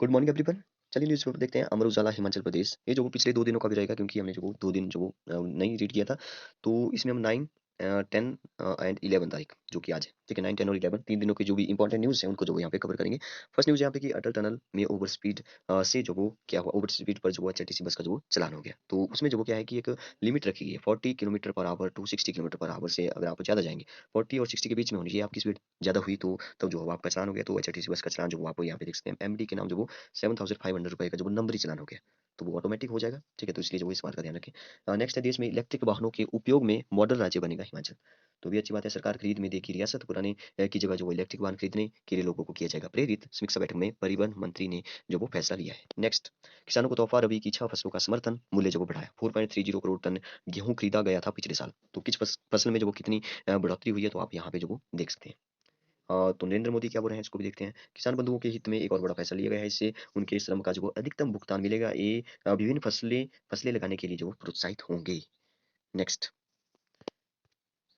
Good morning everyone. चलिए news paper देखते हैं। अमर उजाला हिमाचल प्रदेश, ये जो वो पिछले 2 दिनों का भी रहेगा क्योंकि हमने जो वो 2 दिन जो वो नहीं रीड किया था। तो इसमें हम 9 10 एंड 11 तारीख जो कि आज है, ठीक है? 9, 10 और 11 3 दिनों की जो भी इंपॉर्टेंट न्यूज़ है उनको जो वो यहाँ पे कवर करेंगे। फर्स्ट न्यूज़ यहाँ पे कि अटल टनल में ओवर स्पीड से जो वो क्या हुआ, ओवर स्पीड पर जो वो एचआरटीसी बस का जो वो चालान हो गया। तो उसमें जो वो क्या है कि एक लिमिट रखी गई है 40 kilometre per hour to 60 kilometre per hour से अगर आप ज़्यादा जाएँगे, 40 और 60 के बीच में होनी चाहिए आपकी स्पीड। ज़्यादा हुई तो तब जो है वो आपका चालान हो गया। तो एचआरटीसी बस का चालान जो वो आप यहाँ पे देख सकते हैं। एमडी के नाम जो वो 7,500 रुपए का जो वो नंबरी चालान हो गया, तो वो ऑटोमेटिक हो जाएगा, ठीक है? तो इसलिए जो वो इस बात का ध्यान रखें। नेक्स्ट है देश में इलेक्ट्रिक वाहनों के उपयोग में मॉडल राज्य बनेगा हिमाचल। तो भी अच्छी बात है। सरकार खरीद में देगी रियासत, पुराने की जगह जो वो इलेक्ट्रिक वाहन खरीदने के लिए लोगों को किया जाएगा प्रेरित। समीक्षा बैठक में परिवहन मंत्री ने जो वो फैसला लिया है। नेक्स्ट, किसानों को तोहफा, रबी की 6 फसलों का समर्थन मूल्य जो वो बढ़ाया। 4.30 करोड़ टन गेहूं खरीदा गया था पिछले साल। तो किस फसल में जो वो कितनी बढ़ोतरी हुई है, तो आप यहाँ पे जो वो देख सकते हैं। तो नरेंद्र मोदी क्या बोल रहे हैं इसको भी देखते हैं। किसान बंधुओं के हित में एक और बड़ा फैसला लिया गया है। इससे उनके श्रम का जो वो अधिकतम भुगतान मिलेगा। ये विभिन्न फसलें फसलें लगाने के लिए जो वो प्रोत्साहित होंगे। नेक्स्ट,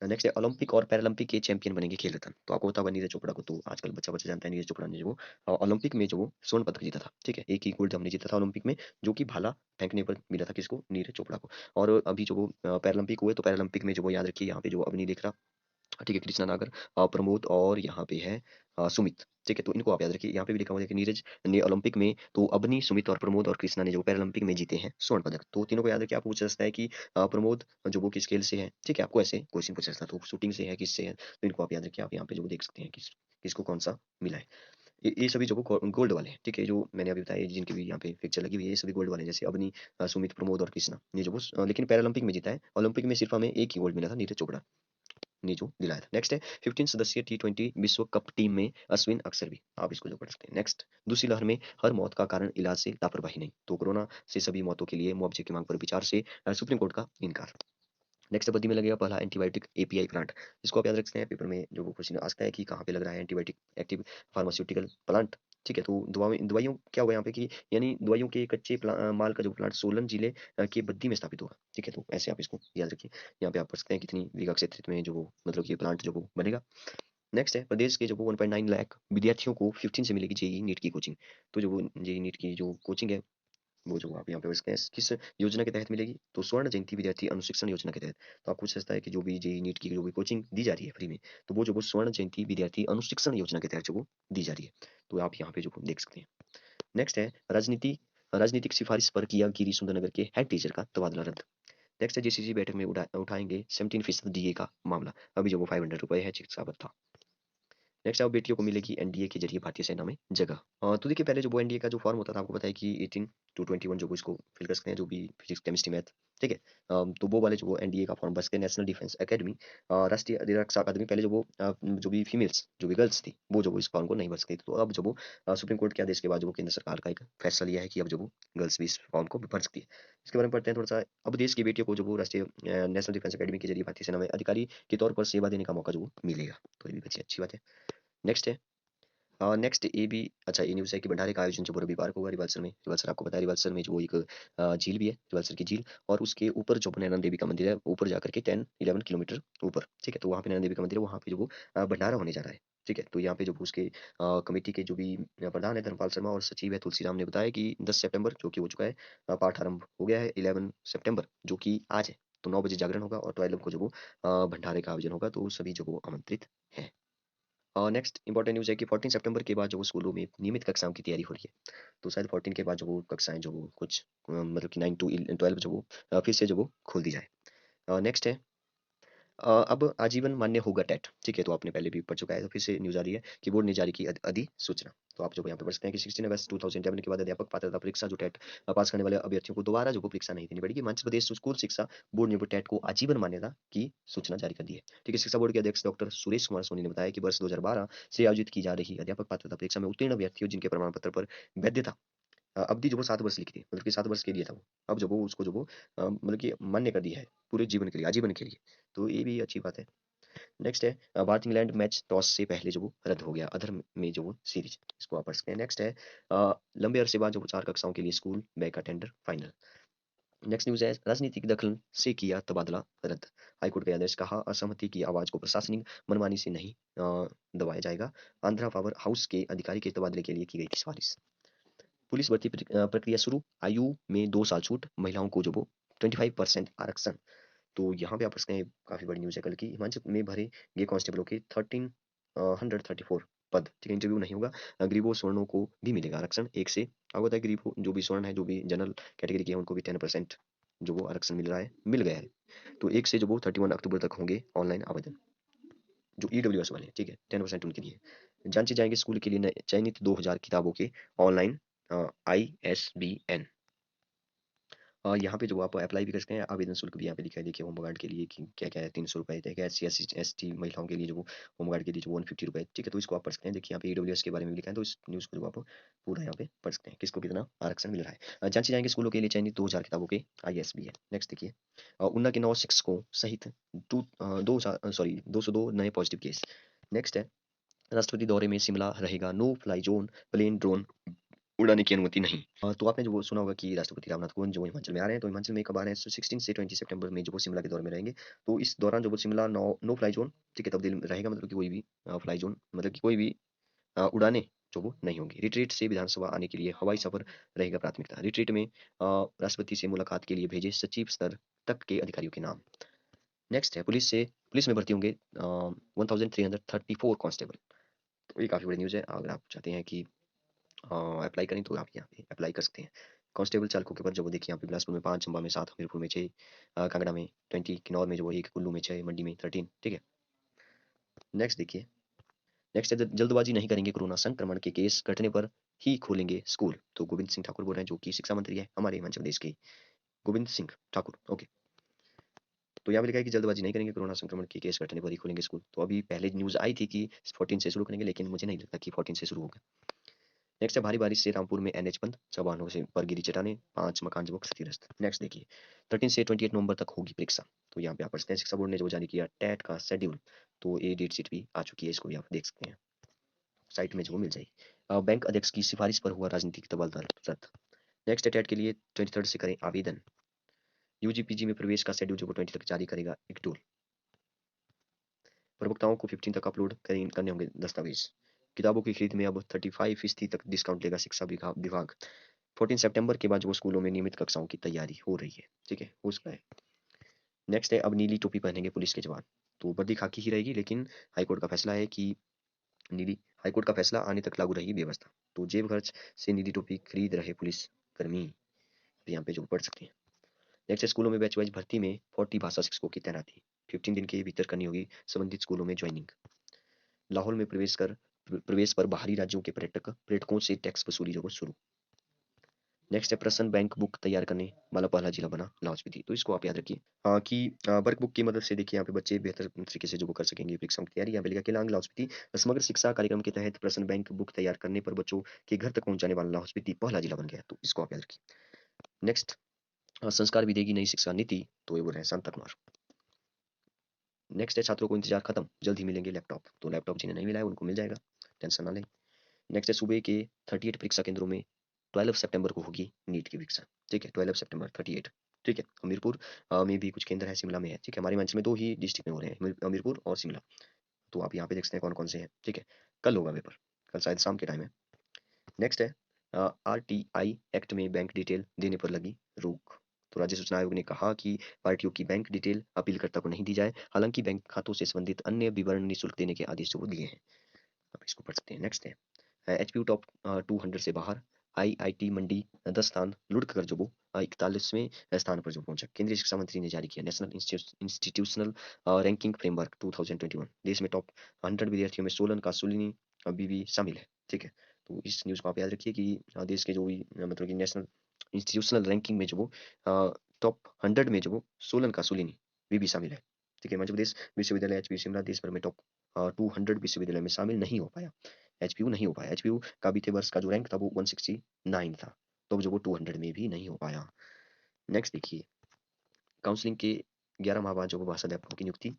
नेक्स्ट है ओलंपिक और पैरालंपिक के चैंपियन बनेंगे खेल रत्न। तो आपको पता होगा नीरज चोपड़ा को, तो आजकल बच्चा बच्चा जानता है नीरज चोपड़ा ने जो वो ओलंपिक में जो वो स्वर्ण पदक जीता था, ठीक है? एक ही गोल्ड हमने जीता था ओलंपिक में, जो कि भाला फेंकने पर मिला था किसको, नीरज चोपड़ा को। और अभी जो वो पैरालंपिक हुए, तो पैरालंपिक में जो वो याद रखिए यहाँ पे जो अवनी लेखरा, ठीक है, कृष्णा नागर, प्रमोद और यहाँ पे है सुमित, ठीक है? तो इनको आप याद रखिए। यहाँ पे भी लिखा हुआ है कि नीरज ने ओलंपिक में, तो अबनी, सुमित और प्रमोद और कृष्णा ने जो पैरालंपिक में जीते हैं स्वर्ण पदक। तो तीनों को याद रखिए। आपको पूछा सकता है कि प्रमोद जो वो किस खेल से है, ठीक है? आपको ऐसे क्वेश्चन पूछा सकता है, तो शूटिंग से है, किससे है, तो इनको आप याद रखिए। आप यहाँ पे जो देख सकते हैं किसको कौन सा मिला है। ये सभी जो वो गोल्ड वाले हैं, ठीक है? जो मैंने अभी बताया, जिनकी भी यहाँ पे पिक्चर लगी हुई है, ये सभी गोल्ड वाले हैं। जैसे अबनी, सुमित, प्रमोद और कृष्णा, ये जो वो लेकिन पैरालंपिक में जीता है। ओलंपिक में सिर्फ हमें एक ही गोल्ड मिला था, नीरज चोपड़ा ने जो दिलाया था। नेक्स्ट है 15 सदस्यीय T20 विश्व कप टीम में अश्विन अक्षर भी, आप इसको जो पढ़ सकते हैं। नेक्स्ट, दूसरी लहर में हर मौत का कारण इलाज से लापरवाही नहीं। तो कोरोना से सभी मौतों के लिए मुआवजे की मांग पर विचार से सुप्रीम कोर्ट का इनकार। नेक्स्ट, बद्दी में लगेगा पहला एंटीबायोटिक एपीआई प्लांट। इसको आप याद रख सकते हैं। पेपर में जो वो क्वेश्चन आ सकता है कि कहाँ पे लग रहा है एंटीबायोटिक एक्टिव फार्मास्यूटिकल प्लांट, ठीक है? तो दवाइयों क्या होगा यहाँ पे कि यानी दवाइयों के कच्चे माल का जो प्लांट सोलन जिले के बद्दी में स्थापित होगा, ठीक है? तो ऐसे आप इसको याद रखिए। यहाँ पे आप पढ़ सकते हैं कितनी बीघा क्षेत्र में जो वो मतलब कि प्लांट जो वो बनेगा। नेक्स्ट है प्रदेश के जो वो 1.9 लाख विद्यार्थियों को 15 से मिलेगी जेईई नीट की कोचिंग। तो जो वो जेईई नीट की जो कोचिंग है, वो जो आप यहाँ पे उसके किस योजना के तहत मिलेगी, तो स्वर्ण जयंती विद्यार्थी अनुशिक्षण योजना के तहत। तो आपको पूछ सकता है कि जो भी जेईई नीट की जो भी कोचिंग दी जा रही है फ्री में, तो वो जो वो स्वर्ण जयंती विद्यार्थी अनुशिक्षण योजना के तहत जो वो दी जा रही है। तो आप यहाँ पे जो देख सकते हैं। नेक्स्ट है राजनीतिक सिफारिश पर किया गिरी सुंदरनगर के हेड टीचर का तबादला रद्द। नेक्स्ट है जेसीसी बैठक में उठाएंगे 17% डीए का मामला। अभी जो वो 500 रुपए है चिकित्सा भत्ता। नेक्स्ट, अब बेटियों को मिलेगी एनडीए के जरिए भारतीय सेना में जगह। तो देखिए, पहले जो वो एनडीए का जो फॉर्म होता था, आपको पता है कि 18 टू 21 जो वो इसको फिल कर सकते हैं, जो भी फिजिक्स केमिस्ट्री मैथ, ठीक है? तो वो वाले जो वो एनडीए का फॉर्म भर सकते हैं। नेशनल डिफेंस एकेडमी, राष्ट्रीय रक्षा अकादमी, पहले जो वो जो भी फीमेल्स जो भी गर्ल्स थी, वो जो वो इस फॉर्म को नहीं भर सकती थी। तो अब जो वो सुप्रीम कोर्ट के आदेश के बाद जो वो केंद्र सरकार का एक फैसला लिया है कि अब जो वो गर्ल्स भी इस फॉर्म को भर सकती है। इसके बारे में पढ़ते हैं थोड़ा सा। अब देश की बेटियों को जो वो राष्ट्रीय नेशनल डिफेंस अकेडमी के जरिए भारतीय सेना में अधिकारी के तौर पर सेवा देने का मौका जो वो मिलेगा। तो ये भी अच्छी अच्छी बात है। नेक्स्ट है नेक्स्ट, ये भी अच्छा ये न्यूज़ है कि भंडारे का आयोजन जो वो रविवार को होगा रिवाल्सर में। रिवाल्सर आपको पता है, रिवाल्सर में जो वो एक झील भी है, रिवाल्सर की झील। और उसके ऊपर जो नैना देवी का मंदिर है, ऊपर जाकर के 10-11 किलोमीटर ऊपर, ठीक है? तो वहाँ पे नैना देवी का मंदिर है, वहाँ पे जो वो भंडारा होने जा रहा है, ठीक है? तो यहाँ पे जो वो उसके कमेटी के जो भी प्रधान है धर्मपाल शर्मा और सचिव है तुलसीराम ने बताया कि 10 सितंबर जो कि हो चुका है, पाठ आरंभ हो गया है। 11 सितंबर जो कि आज है, तो 9 बजे जागरण होगा और 12 को जो वो भंडारे का आयोजन होगा। तो सभी जो वो आमंत्रित हैं। नेक्स्ट इंपॉर्टेंट न्यूज़ है कि 14 सितंबर के बाद जो वो स्कूलों में नियमित कक्षाओं की तैयारी हो रही है। तो शायद 14 के बाद जो वो कक्षाएँ जो वो कुछ मतलब कि 9 टू 12 जो वो फिर से जो वो खोल दी जाए। नेक्स्ट है अब आजीवन मान्य होगा टेट, ठीक है? तो आपने पहले भी पढ़ चुका है, तो फिर से न्यूज़ आ रही है कि बोर्ड ने जारी की अधिसूचना। तो आप जो यहाँ पे पढ़ सकते हैं कि 16 अगस्त 2011 के बाद अध्यापक पात्रता परीक्षा जो टेट पास करने वाले अभ्यर्थियों को दोबारा जो वो परीक्षा नहीं देनी पड़ेगी। हिमाचल प्रदेश स्कूल शिक्षा बोर्ड ने वो टेट को आजीवन मान्यता की सूचना जारी कर दी है, ठीक है? शिक्षा बोर्ड के अध्यक्ष डॉक्टर सुरेश कुमार सोनी ने बताया कि वर्ष 2012 से आयोजित की जा रही अध्यापक पात्रता परीक्षा में उत्तीर्ण अभ्यर्थियों जिनके प्रमाण पत्र पर वैधता अवधि जो वो 7 वर्ष लिखी थी, मतलब कि 7 वर्ष के लिए था वो। अब जो वो उसको जो वो मतलब कि मान्य कर दिया है पूरे जीवन के लिए, आजीवन के लिए। तो ये भी अच्छी बात है। नेक्स्ट है भारत इंग्लैंड मैच टॉस से पहले जो वो रद्द हो गया, अधर में जो वो सीरीज, इसको आप पढ़ सकते हैं। नेक्स्ट है लंबे अरसे बाद जो वो 4 कक्षाओं के लिए स्कूल बैग का टेंडर फाइनल। नेक्स्ट न्यूज़ है राजनीतिक दखल से किया तबादला रद्द। हाईकोर्ट का आदेश, कहा असहमति की आवाज को प्रशासनिक मनमानी से नहीं दबाया जाएगा। आंध्रा पावर हाउस के अधिकारी के तबादले के लिए की गई थी सिफारिश। पुलिस भर्ती प्रक्रिया शुरू, आयु में 2 साल छूट, महिलाओं को जो वो 25% आरक्षण। तो यहाँ पे आप सकते हैं काफ़ी बड़ी न्यूज़ है कल की, हिमाचल में भरेंगे कांस्टेबलों के 1334 पद, ठीक है, इंटरव्यू नहीं होगा। गरीबों सवर्णों को भी मिलेगा आरक्षण 1 से। आपको पता है गरीब जो भी स्वर्ण है, जो भी जनरल कैटेगरी के हैं, उनको भी 10% जो वो आरक्षण मिल रहा है, मिल गया है। तो 1 से जो वो 31 अक्टूबर तक होंगे ऑनलाइन आवेदन, जो ईडब्ल्यूएस वाले हैं, ठीक है, 10% उनके लिए। जांचे जाएंगे स्कूल के लिए चयनित 2000 किताबों के ऑनलाइन ISBN। यहाँ पे जो आप अप्लाई भी कर सकते हैं, आवेदन शुल्क भी यहाँ पे लिखा है, देखिए होमगार्ड के लिए कि क्या-क्या है, 300 रुपए, देखिए SC/ST महिलाओं के लिए जो वो होमगार्ड के लिए जो 150 रुपए, ठीक है, तो इसको आप पढ़ सकते हैं। देखिए यहाँ पे ईडब्ल्यूएस के बारे में भी लिखा है, तो इस न्यूज़ को जो आप पूरा यहाँ पे पढ़ सकते हैं, किसको कितना आरक्षण मिल रहा है। जांचे जाएंगे स्कूलों के लिए चयनित 2000 किताबों के ISBN। नेक्स्ट देखिए, ऊना के 9 शिक्षकों सहित 202 नए पॉजिटिव केस। नेक्स्ट है, राष्ट्रपति दौरे में शिमला रहेगा no fly zone, plane drone उड़ाने की अनुमति नहीं। तो आपने जो वो सुना होगा कि राष्ट्रपति रामनाथ कोविंद जो हिमाचल में आ रहे हैं, तो हिमाचल में कब आ रहे हैं? 16 से 20 सितंबर में जो वो शिमला के दौरे में रहेंगे। तो इस दौरान जो वो शिमला नो फ्लाई जोन, ठीक है, तब्दील रहेगा, मतलब कि कोई भी फ्लाई जोन, मतलब कि कोई भी उड़ानें जो वो नहीं होंगी। रिट्रीट से विधानसभा आने के लिए हवाई सफर रहेगा प्राथमिकता। रिट्रीट में राष्ट्रपति से मुलाकात के लिए भेजे सचिव स्तर तक के अधिकारियों के नाम। नेक्स्ट है, पुलिस में भर्ती होंगे 1334 कांस्टेबल। तो ये काफ़ी बड़ी न्यूज़ है। अगर आप चाहते हैं कि अप्लाई करें तो आप यहाँ पे अप्लाई कर सकते हैं। कांस्टेबल चालकों के पद जो वो देखिए यहाँ पे बिलासपुर में 5, चंबा में 7, हमीरपुर में 6, कांगड़ा में 20, किन्नौर में जो वो 1, कुल्लू में 6, मंडी में 13, ठीक है। नेक्स्ट देखिए, नेक्स्ट है जल्दबाजी नहीं करेंगे, कोरोना संक्रमण के केस घटने पर ही खोलेंगे स्कूल। तो गोविंद सिंह ठाकुर बोल रहे हैं, जो कि शिक्षा मंत्री है हमारे हिमाचल प्रदेश के, गोविंद सिंह ठाकुर, ओके। तो यहाँ पे लिखा है कि जल्दबाजी नहीं करेंगे, कोरोना संक्रमण के केस घटने पर ही खोलेंगे स्कूल। तो अभी पहले न्यूज़ आई थी कि 14 से शुरू करेंगे, लेकिन मुझे नहीं लगता कि 14 से शुरू होगा। नेक्स्ट है, भारी बारिश से रामपुर में NH बंद, 6 वाहनों से पर गिरी चट्टानें, 5 मकान जो क्षतिग्रस्त। नेक्स्ट देखिए, 13 से 28 नवंबर तक होगी परीक्षा। तो यहाँ पे आप पढ़ते हैं, शिक्षा बोर्ड ने जो जारी किया टेट का शेड्यूल, तो ये डेट शीट भी आ चुकी है, इसको भी आप देख सकते हैं, साइट में जो मिल जाएगी। बैंक अध्यक्ष की सिफारिश पर हुआ राजनीतिक तबादला रद्द। नेक्स्ट है, टेट के लिए 23 से करें आवेदन। UG/PG में प्रवेश का शेड्यूल जो 20 तक जारी करेगा इक्टूल। प्रवक्ताओं को 15 तक अपलोड करने होंगे दस्तावेज। किताबों की खरीद में अब 35% तक डिस्काउंट देगा शिक्षा विभाग। 14 सितंबर के बाद जो स्कूलों में नियमित कक्षाओं की तैयारी हो रही है, ठीक है, हो सकता है। नेक्स्ट है, अब नीली टोपी पहनेंगे पुलिस के जवान। तो वर्दी खाकी ही रहेगी, लेकिन हाईकोर्ट का फैसला है कि नीली, हाईकोर्ट का फैसला आने तक लागू रहेगी व्यवस्था। तो जेब खर्च से नीली टोपी खरीद रहे पुलिस कर्मी, यहाँ पे जो पढ़ सकते हैं। नेक्स्ट है, स्कूलों में बैच वाइज भर्ती में 40 भाषा शिक्षकों की तैनाती, 15 दिन के भीतर करनी होगी संबंधित स्कूलों में ज्वाइनिंग। लाहौल में प्रवेश पर बाहरी राज्यों के पर्यटकों से टैक्स वसूली जो शुरू। नेक्स्ट है, प्रश्न बैंक बुक तैयार करने वाला पहला जिला बना लाहौल स्पीति। तो इसको आप याद रखिए कि वर्क बुक की मदद से देखिए यहाँ पे बच्चे बेहतर तरीके से जो वो कर सकेंगे परीक्षाओं की तैयारी। यहाँ पे लिखा केलांग लाहौल स्पीति समग्र शिक्षा कार्यक्रम के तहत प्रश्न बैंक बुक तैयार करने पर बच्चों के घर तक पहुंचाने वाला लाहौल स्पीति पहला जिला बन गया। तो इसको आप याद रखिए। नेक्स्ट, संस्कार भी देगी नई शिक्षा नीति, तो ये बोल रहे हैं शांता कुमार। नेक्स्ट है, छात्रों को इंतजार खत्म, जल्द ही मिलेंगे लैपटॉप। तो लैपटॉप जिन्हें नहीं मिला है उनको मिल जाएगा, टेंशन ना लें। नेक्स्ट है, सूबे के 38 परीक्षा केंद्रों में 12 सितंबर को होगी नीट की परीक्षा, ठीक है, 12 सितंबर 38, ठीक है। हमीरपुर में भी कुछ केंद्र है, शिमला में है, ठीक है। हमारे हिमाचल में 2 ही डिस्ट्रिक्ट में हो रहे हैं, हमीरपुर और शिमला। तो आप यहाँ पे देख सकते हैं कौन कौन से हैं, ठीक है। कल होगा पेपर, कल शायद शाम के टाइम है। नेक्स्ट है, RTI एक्ट में बैंक डिटेल देने पर लगी रोक। तो राज्य सूचना आयोग ने कहा कि पार्टियों की बैंक डिटेल अपीलकर्ता को नहीं दी जाए, हालांकि बैंक खातों से संबंधित अन्य विवरण निःशुल्क देने के आदेश जो वो दिए हैं। आप इसको पढ़ सकते हैं। नेक्स्ट है, HPU टॉप 200 से बाहर, IIT मंडी 10 स्थान लुढ़क कर जो वो 41वें स्थान पर जो पहुंचा। केंद्रीय शिक्षा मंत्री ने जारी किया नेशनल इंस्टीट्यूशनल रैंकिंग फ्रेमवर्क 2021। देश में टॉप 100 विद्यार्थियों में सोलन का सुलिनी अभी भी शामिल है, ठीक है। तो इस न्यूज़ को आप याद रखिए कि देश के जो भी मतलब कि नेशनल इंस्टीट्यूशनल रैंकिंग में जो वो टॉप 100 में जो वो सोलन का सुलिनी भी शामिल है, ठीक है। मध्य प्रदेश विश्वविद्यालय HPU शिमला देश भर में टॉप 200 विश्वविद्यालय में शामिल नहीं हो पाया। HPU नहीं हो पाया। HPU का बीते वर्ष का जो रैंक था वो 169 था, तो जो वो 200 में भी नहीं हो पाया। नेक्स्ट देखिए, काउंसलिंग के 11 माह बाद जो वो भाषा अध्यापकों की नियुक्ति,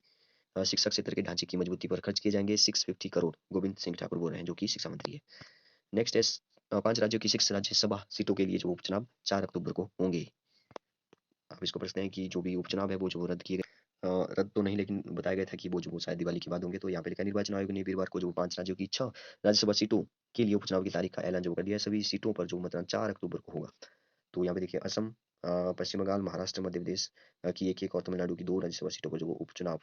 शिक्षक क्षेत्र के ढांचे की मजबूती पर खर्च किए जाएंगे 650 करोड़, गोविंद सिंह ठाकुर बोल रहे हैं, जो कि शिक्षा मंत्री है। नेक्स्ट है, 5 राज्यों की 6 राज्यसभा सीटों के लिए जो उपचुनाव 4 अक्टूबर को होंगे। आप इसको समझते हैं कि जो भी उपचुनाव है वो जो रद्द किए गए। रद्द तो नहीं, लेकिन बताया गया था कि वो शायद दिवाली के बाद होंगे। तो यहाँ पे लिखा है, निर्वाचन आयोग ने वीरवार को जो 5 राज्यों की 6 राज्यसभा सीटों के लिए उपचुनाव की तारीख का ऐलान जो कर दिया है। सभी सीटों पर जो मतदान 4 अक्टूबर को होगा। तो यहाँ पे देखिए, असम, पश्चिम बंगाल, महाराष्ट्र, मध्य प्रदेश की एक-एक और तमिलनाडु की 2 राज्यसभा सीटों पर जो वो उपचुनाव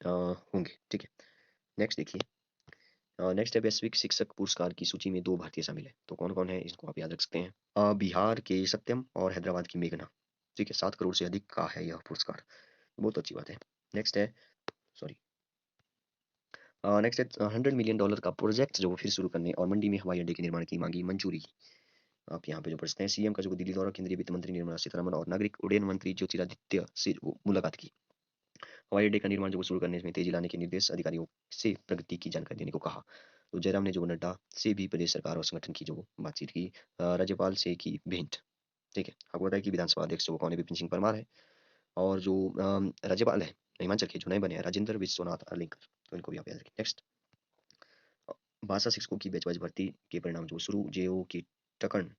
होंगे। ठीक है। नेक्स्ट देखिए, नेक्स्ट है वैश्विक शिक्षक पुरस्कार की सूची में 2 भारतीय शामिल हैं। तो कौन-कौन है, इसको आप याद रख सकते हैं। बिहार के सत्यम और हैदराबाद की मेघना। ठीक है, 7 करोड़ से अधिक का है यह पुरस्कार। बहुत अच्छी बात है। नेक्स्ट है, सॉरी, नेक्स्ट है $100 मिलियन का प्रोजेक्ट जो वो फिर शुरू करने और मंडी में हवाई अड्डे के निर्माण की मांगी मंजूरी। आप यहाँ पे जो पढ़ते हैं, सीएम का जो दिल्ली दौरा, केंद्रीय वित्त मंत्री निर्मला सीतारमण और नागरिक उड्डयन मंत्री ज्योतिरादित्य से वो मुलाकात की। हवाई अड्डे का निर्माण जो वो शुरू करने में तेजी लाने के निर्देश, अधिकारियों से प्रगति की जानकारी देने को कहा। तो जयराम ने जो नड्डा से भी प्रदेश सरकार और संगठन की जो बातचीत की। राज्यपाल से की भेंट। ठीक है, आपको बताया कि विधानसभा अध्यक्ष जो कौन है, विपिन सिंह परमार है। और जो राज्यपाल है हिमाचल के जो नए बने हैं, राजेंद्र विश्वनाथ अर्लेकर। तो इनको भी आप याद रखें। नेक्स्ट, भाषा शिक्षकों की बैच वाइज भर्ती के परिणाम जो शुरू, जेओ की टकन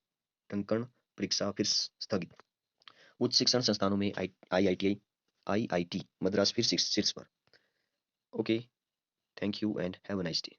टंकण परीक्षा फिर स्थगित। उच्च शिक्षण संस्थानों में आईआईटी मद्रास फिर शीर्ष पर। Okay, thank you and have a nice day.